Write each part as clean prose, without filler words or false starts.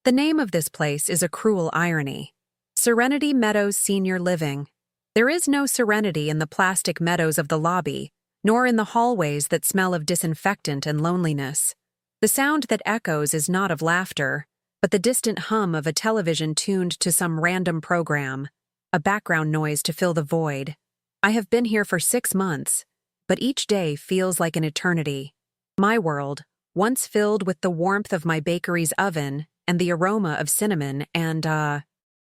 The name of this place is a cruel irony. Serenity Meadows Senior Living. There is no serenity in the plastic meadows of the lobby, nor in the hallways that smell of disinfectant and loneliness. The sound that echoes is not of laughter, but the distant hum of a television tuned to some random program, a background noise to fill the void. I have been here for 6 months, but each day feels like an eternity. My world, once filled with the warmth of my bakery's oven and the aroma of cinnamon and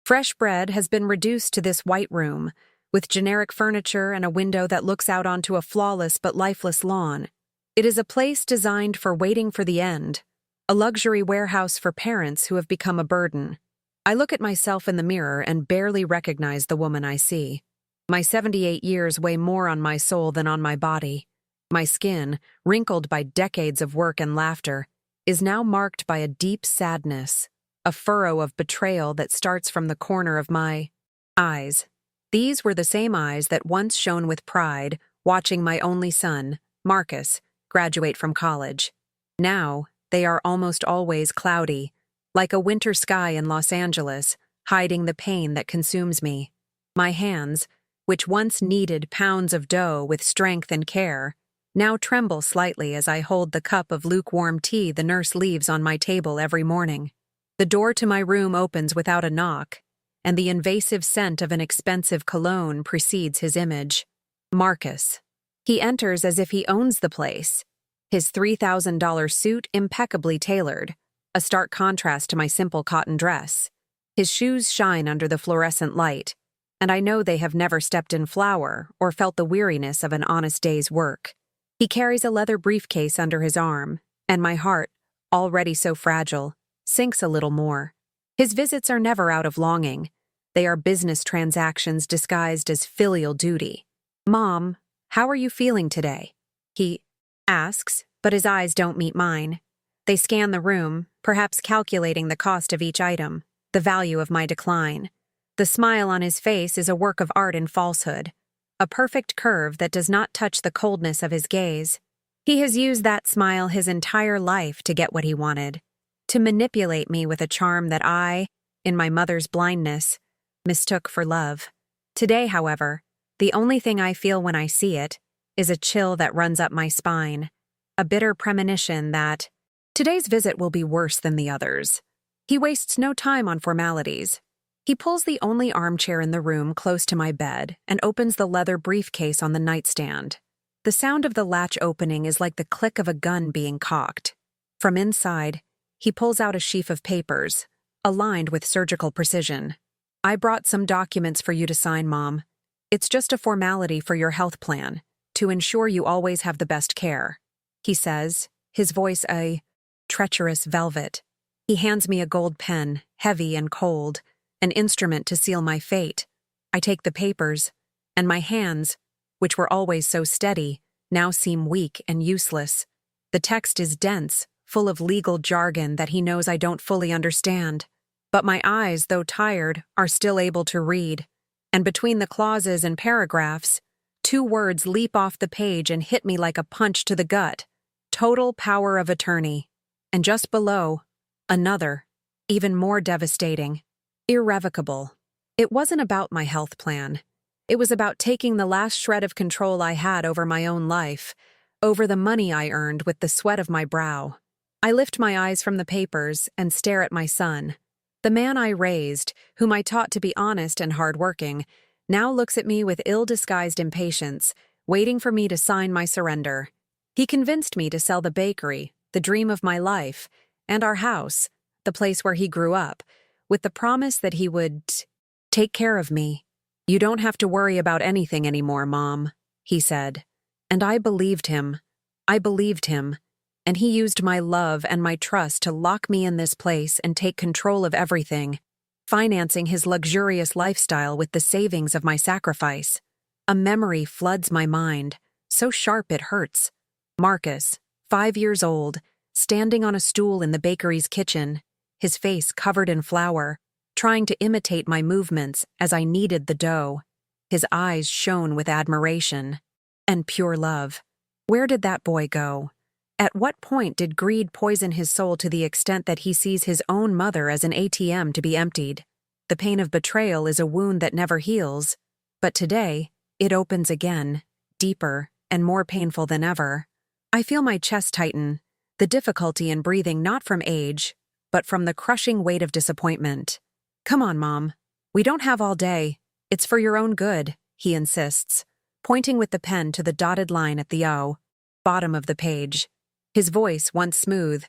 fresh bread, has been reduced to this white room, with generic furniture and a window that looks out onto a flawless but lifeless lawn. It is a place designed for waiting for the end, a luxury warehouse for parents who have become a burden. I look at myself in the mirror and barely recognize the woman I see. My 78 years weigh more on my soul than on my body. My skin, wrinkled by decades of work and laughter, is now marked by a deep sadness, a furrow of betrayal that starts from the corner of my eyes. These were the same eyes that once shone with pride, watching my only son, Marcus, graduate from college. Now, they are almost always cloudy, like a winter sky in Los Angeles, hiding the pain that consumes me. My hands, which once kneaded pounds of dough with strength and care, now tremble slightly as I hold the cup of lukewarm tea the nurse leaves on my table every morning. The door to my room opens without a knock, and the invasive scent of an expensive cologne precedes his image. Marcus. He enters as if he owns the place, his $3,000 suit impeccably tailored, a stark contrast to my simple cotton dress. His shoes shine under the fluorescent light, and I know they have never stepped in flour or felt the weariness of an honest day's work. He carries a leather briefcase under his arm, and my heart, already so fragile, sinks a little more. His visits are never out of longing. They are business transactions disguised as filial duty. "Mom, how are you feeling today?" he asks, but his eyes don't meet mine. They scan the room, perhaps calculating the cost of each item, the value of my decline. The smile on his face is a work of art in falsehood, a perfect curve that does not touch the coldness of his gaze. He has used that smile his entire life to get what he wanted, to manipulate me with a charm that I, in my mother's blindness, mistook for love. Today, however, the only thing I feel when I see it is a chill that runs up my spine, a bitter premonition that today's visit will be worse than the others. He wastes no time on formalities. He pulls the only armchair in the room close to my bed and opens the leather briefcase on the nightstand. The sound of the latch opening is like the click of a gun being cocked. From inside, he pulls out a sheaf of papers, aligned with surgical precision. "I brought some documents for you to sign, Mom. It's just a formality for your health plan, to ensure you always have the best care," he says, his voice a treacherous velvet. He hands me a gold pen, heavy and cold, an instrument to seal my fate. I take the papers, and my hands, which were always so steady, now seem weak and useless. The text is dense, full of legal jargon that he knows I don't fully understand. But my eyes, though tired, are still able to read. And between the clauses and paragraphs, 2 words leap off the page and hit me like a punch to the gut. Total power of attorney. And just below, another, even more devastating. Irrevocable. It wasn't about my health plan. It was about taking the last shred of control I had over my own life, over the money I earned with the sweat of my brow. I lift my eyes from the papers and stare at my son. The man I raised, whom I taught to be honest and hardworking, now looks at me with ill-disguised impatience, waiting for me to sign my surrender. He convinced me to sell the bakery, the dream of my life, and our house, the place where he grew up, with the promise that he would take care of me. "You don't have to worry about anything anymore, Mom," he said. And I believed him. And he used my love and my trust to lock me in this place and take control of everything, financing his luxurious lifestyle with the savings of my sacrifice. A memory floods my mind, so sharp it hurts. Marcus, 5 years old, standing on a stool in the bakery's kitchen, his face covered in flour, trying to imitate my movements as I kneaded the dough. His eyes shone with admiration and pure love. Where did that boy go? At what point did greed poison his soul to the extent that he sees his own mother as an ATM to be emptied? The pain of betrayal is a wound that never heals, but today, it opens again, deeper and more painful than ever. I feel my chest tighten, the difficulty in breathing not from age, but from the crushing weight of disappointment. "Come on, Mom. We don't have all day. It's for your own good," he insists, pointing with the pen to the dotted line at the bottom of the page. His voice, once smooth,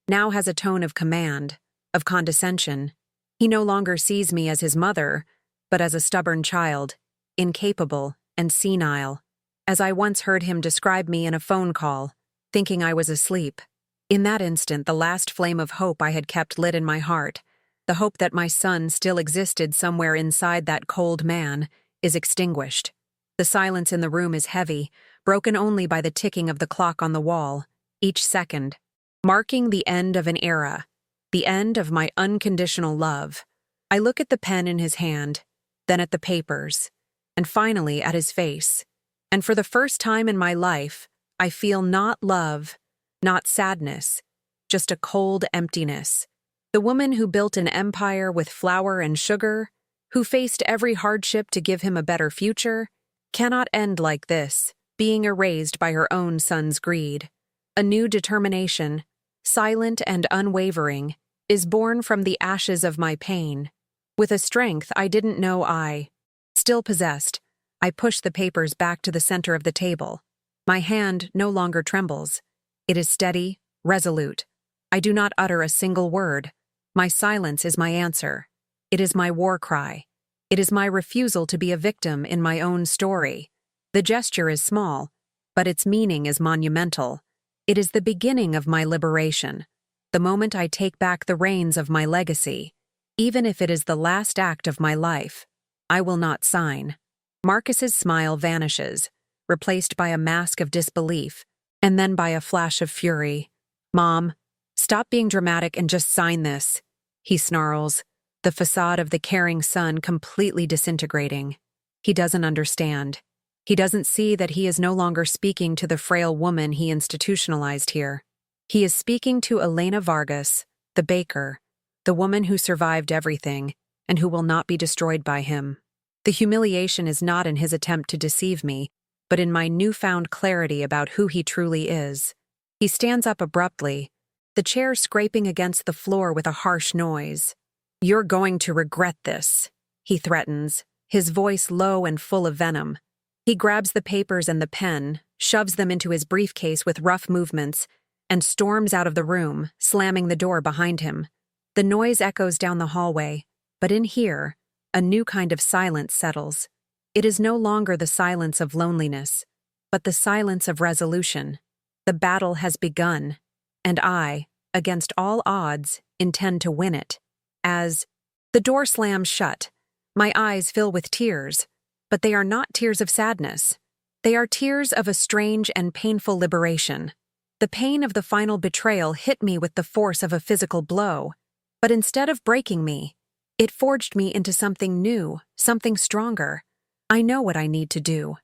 now has a tone of command, of condescension. He no longer sees me as his mother, but as a stubborn child, incapable and senile, as I once heard him describe me in a phone call, thinking I was asleep. In that instant, the last flame of hope I had kept lit in my heart, the hope that my son still existed somewhere inside that cold man, is extinguished. The silence in the room is heavy, broken only by the ticking of the clock on the wall, each second, marking the end of an era, the end of my unconditional love. I look at the pen in his hand, then at the papers, and finally at his face. And for the first time in my life, I feel not love, not sadness, just a cold emptiness. The woman who built an empire with flour and sugar, who faced every hardship to give him a better future, cannot end like this, being erased by her own son's greed. A new determination, silent and unwavering, is born from the ashes of my pain. With a strength I didn't know I still possessed, I push the papers back to the center of the table. My hand no longer trembles. It is steady, resolute. I do not utter a single word. My silence is my answer. It is my war cry. It is my refusal to be a victim in my own story. The gesture is small, but its meaning is monumental. It is the beginning of my liberation, the moment I take back the reins of my legacy. Even if it is the last act of my life, I will not sign. Marcus's smile vanishes, replaced by a mask of disbelief, and then by a flash of fury. "Mom, stop being dramatic and just sign this," he snarls, the facade of the caring son completely disintegrating. He doesn't understand. He doesn't see that he is no longer speaking to the frail woman he institutionalized here. He is speaking to Elena Vargas, the baker, the woman who survived everything and who will not be destroyed by him. The humiliation is not in his attempt to deceive me, but in my newfound clarity about who he truly is. He stands up abruptly, the chair scraping against the floor with a harsh noise. "You're going to regret this," he threatens, his voice low and full of venom. He grabs the papers and the pen, shoves them into his briefcase with rough movements, and storms out of the room, slamming the door behind him. The noise echoes down the hallway, but in here, a new kind of silence settles. It is no longer the silence of loneliness, but the silence of resolution. The battle has begun, and I, against all odds, intend to win it. As the door slams shut, my eyes fill with tears, but they are not tears of sadness. They are tears of a strange and painful liberation. The pain of the final betrayal hit me with the force of a physical blow, but instead of breaking me, it forged me into something new, something stronger. I know what I need to do.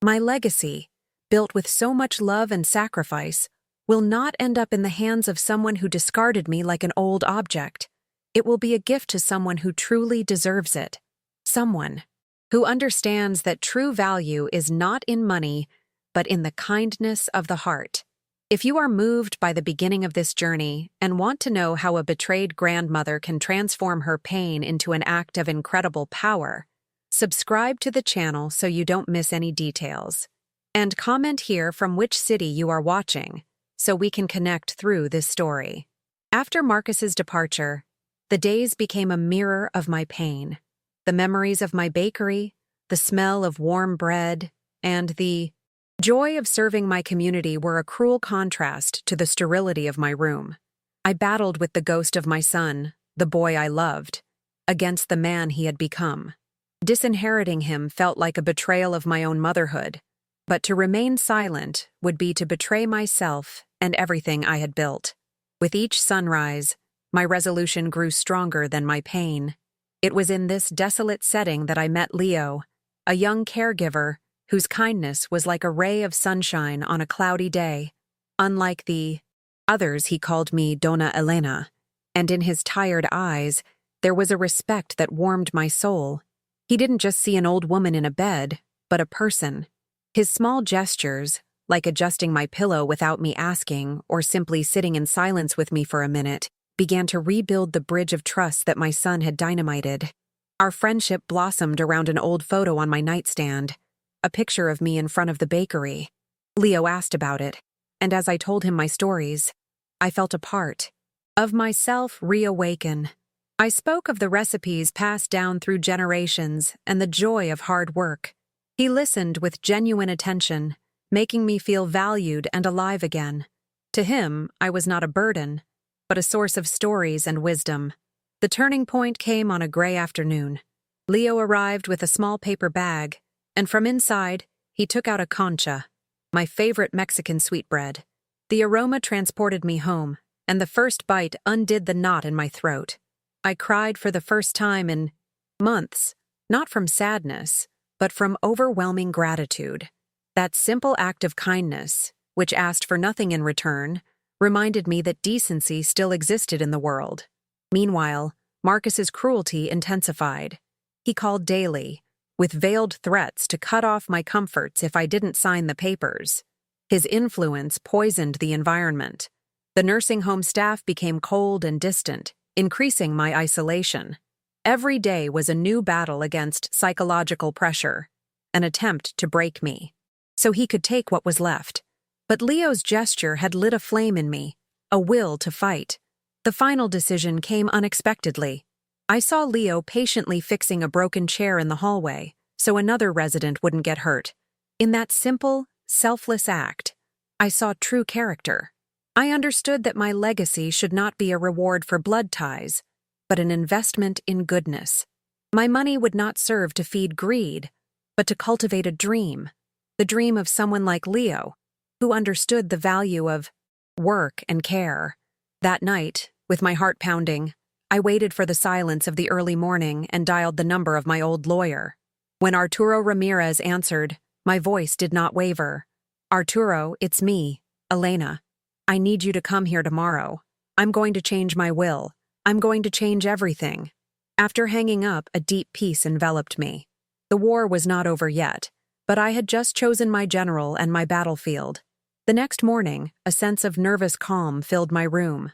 My legacy, built with so much love and sacrifice, will not end up in the hands of someone who discarded me like an old object. It will be a gift to someone who truly deserves it. Someone who understands that true value is not in money, but in the kindness of the heart. If you are moved by the beginning of this journey and want to know how a betrayed grandmother can transform her pain into an act of incredible power, subscribe to the channel so you don't miss any details. And comment here from which city you are watching, so we can connect through this story. After Marcus's departure, the days became a mirror of my pain. The memories of my bakery, the smell of warm bread, and the joy of serving my community were a cruel contrast to the sterility of my room. I battled with the ghost of my son, the boy I loved, against the man he had become. Disinheriting him felt like a betrayal of my own motherhood, but to remain silent would be to betray myself and everything I had built. With each sunrise, my resolution grew stronger than my pain. It was in this desolate setting that I met Leo, a young caregiver whose kindness was like a ray of sunshine on a cloudy day. Unlike the others, he called me Donna Elena, and in his tired eyes, there was a respect that warmed my soul. He didn't just see an old woman in a bed, but a person. His small gestures, like adjusting my pillow without me asking or simply sitting in silence with me for a minute, began to rebuild the bridge of trust that my son had dynamited. Our friendship blossomed around an old photo on my nightstand, a picture of me in front of the bakery. Leo asked about it, and as I told him my stories, I felt a part of myself reawaken. I spoke of the recipes passed down through generations and the joy of hard work. He listened with genuine attention, making me feel valued and alive again. To him, I was not a burden, but a source of stories and wisdom. The turning point came on a gray afternoon. Leo arrived with a small paper bag, and from inside, he took out a concha, my favorite Mexican sweetbread. The aroma transported me home, and the first bite undid the knot in my throat. I cried for the first time in months, not from sadness, but from overwhelming gratitude. That simple act of kindness, which asked for nothing in return, reminded me that decency still existed in the world. Meanwhile, Marcus's cruelty intensified. He called daily, with veiled threats to cut off my comforts if I didn't sign the papers. His influence poisoned the environment. The nursing home staff became cold and distant, increasing my isolation. Every day was a new battle against psychological pressure, an attempt to break me, so he could take what was left. But Leo's gesture had lit a flame in me, a will to fight. The final decision came unexpectedly. I saw Leo patiently fixing a broken chair in the hallway, so another resident wouldn't get hurt. In that simple, selfless act, I saw true character. I understood that my legacy should not be a reward for blood ties, but an investment in goodness. My money would not serve to feed greed, but to cultivate a dream, the dream of someone like Leo, who understood the value of work and care. That night, with my heart pounding, I waited for the silence of the early morning and dialed the number of my old lawyer. When Arturo Ramirez answered, my voice did not waver. "Arturo, it's me, Elena. I need you to come here tomorrow. I'm going to change my will. I'm going to change everything." After hanging up, a deep peace enveloped me. The war was not over yet, but I had just chosen my general and my battlefield. The next morning, a sense of nervous calm filled my room.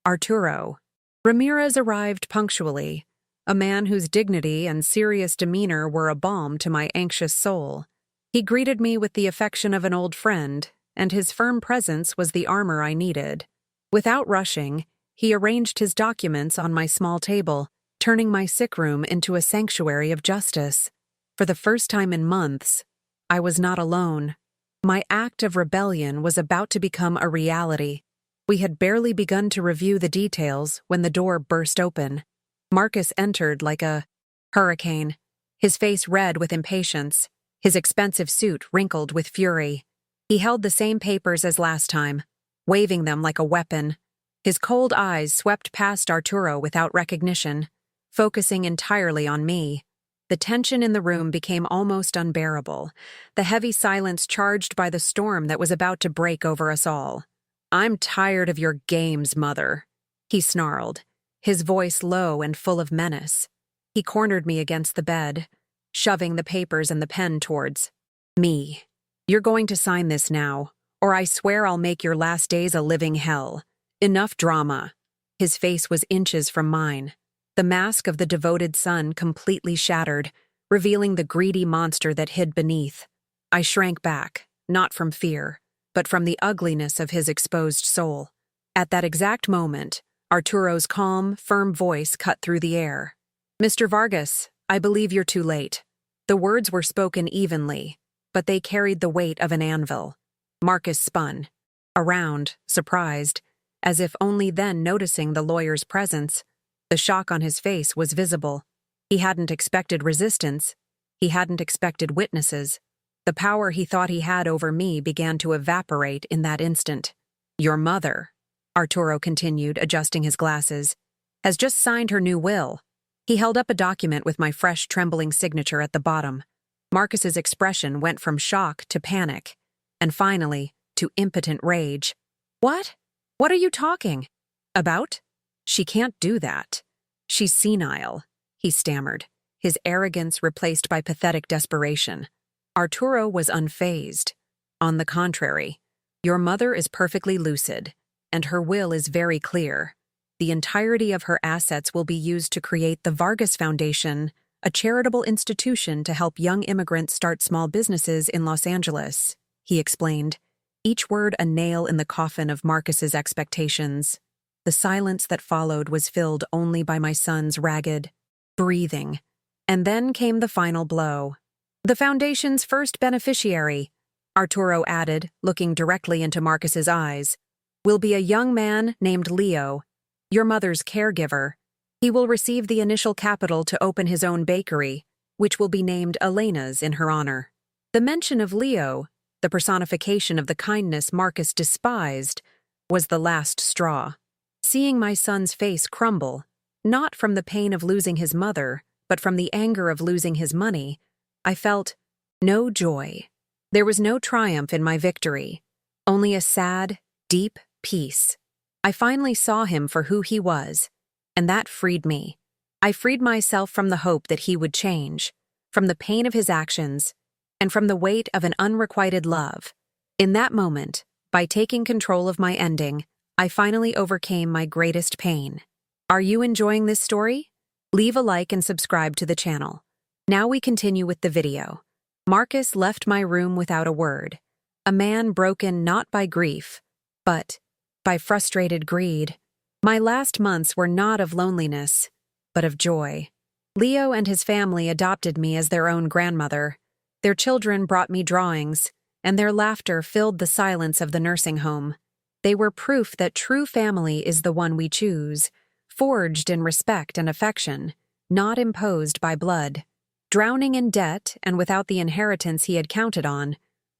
Arturo Ramirez arrived punctually, a man whose dignity and serious demeanor were a balm to my anxious soul. He greeted me with the affection of an old friend, and his firm presence was the armor I needed. Without rushing, he arranged his documents on my small table, turning my sick room into a sanctuary of justice. For the first time in months, I was not alone. My act of rebellion was about to become a reality. We had barely begun to review the details when the door burst open. Marcus entered like a hurricane, his face red with impatience, his expensive suit wrinkled with fury. He held the same papers as last time, waving them like a weapon. His cold eyes swept past Arturo without recognition, focusing entirely on me. The tension in the room became almost unbearable, the heavy silence charged by the storm that was about to break over us all. "I'm tired of your games, Mother," he snarled, his voice low and full of menace. He cornered me against the bed, shoving the papers and the pen towards me. "You're going to sign this now, or I swear I'll make your last days a living hell. Enough drama." His face was inches from mine, the mask of the devoted son completely shattered, revealing the greedy monster that hid beneath. I shrank back, not from fear, but from the ugliness of his exposed soul. At that exact moment, Arturo's calm, firm voice cut through the air. "Mr. Vargas, I believe you're too late." The words were spoken evenly, but they carried the weight of an anvil. Marcus spun around, surprised, as if only then noticing the lawyer's presence. The shock on his face was visible. He hadn't expected resistance. He hadn't expected witnesses. The power he thought he had over me began to evaporate in that instant. "Your mother," Arturo continued, adjusting his glasses, "has just signed her new will." He held up a document with my fresh, trembling signature at the bottom. Marcus's expression went from shock to panic, and finally, to impotent rage. What? What are you talking about? She can't do that. She's senile, he stammered, his arrogance replaced by pathetic desperation. Arturo was unfazed. On the contrary, your mother is perfectly lucid, and her will is very clear. The entirety of her assets will be used to create the Vargas Foundation, a charitable institution to help young immigrants start small businesses in Los Angeles, he explained, each word a nail in the coffin of Marcus's expectations. The silence that followed was filled only by my son's ragged breathing. And then came the final blow. The foundation's first beneficiary, Arturo added, looking directly into Marcus's eyes, will be a young man named Leo, your mother's caregiver. He will receive the initial capital to open his own bakery, which will be named Elena's in her honor. The mention of Leo, the personification of the kindness Marcus despised, was the last straw. Seeing my son's face crumble, not from the pain of losing his mother, but from the anger of losing his money, I felt no joy. There was no triumph in my victory, only a sad, deep peace. I finally saw him for who he was, and that freed me. I freed myself from the hope that he would change, from the pain of his actions, and from the weight of an unrequited love. In that moment, by taking control of my ending, I finally overcame my greatest pain. Are you enjoying this story? Leave a like and subscribe to the channel. Now we continue with the video. Marcus left my room without a word, a man broken not by grief, but by frustrated greed. My last months were not of loneliness, but of joy. Leo and his family adopted me as their own grandmother. Their children brought me drawings, and their laughter filled the silence of the nursing home. They were proof that true family is the one we choose, forged in respect and affection, not imposed by blood. Drowning in debt and without the inheritance he had counted on,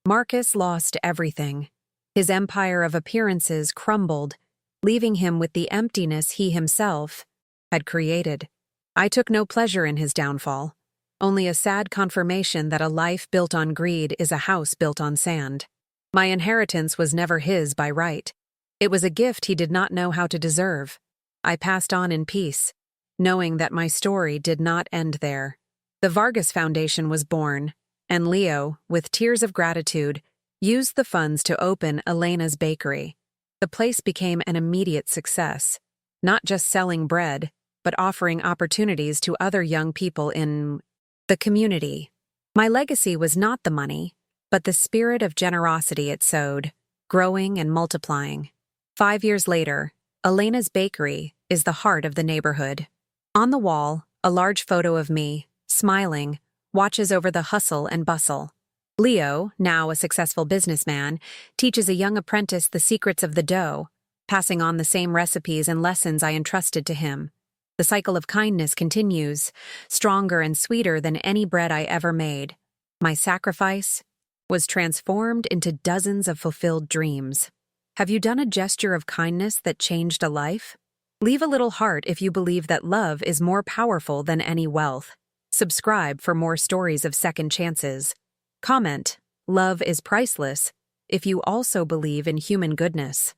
Marcus lost everything. His empire of appearances crumbled, leaving him with the emptiness he himself had created. I took no pleasure in his downfall, only a sad confirmation that a life built on greed is a house built on sand. My inheritance was never his by right. It was a gift he did not know how to deserve. I passed on in peace, knowing that my story did not end there. The Vargas Foundation was born, and Leo, with tears of gratitude, used the funds to open Elena's bakery. The place became an immediate success, not just selling bread, but offering opportunities to other young people in the community. My legacy was not the money, but the spirit of generosity it sowed, growing and multiplying. 5 years later, Elena's bakery is the heart of the neighborhood. On the wall, a large photo of me, smiling, watches over the hustle and bustle. Leo, now a successful businessman, teaches a young apprentice the secrets of the dough, passing on the same recipes and lessons I entrusted to him. The cycle of kindness continues, stronger and sweeter than any bread I ever made. My sacrifice was transformed into dozens of fulfilled dreams. Have you done a gesture of kindness that changed a life? Leave a little heart if you believe that love is more powerful than any wealth. Subscribe for more stories of second chances. Comment, "Love is priceless," if you also believe in human goodness.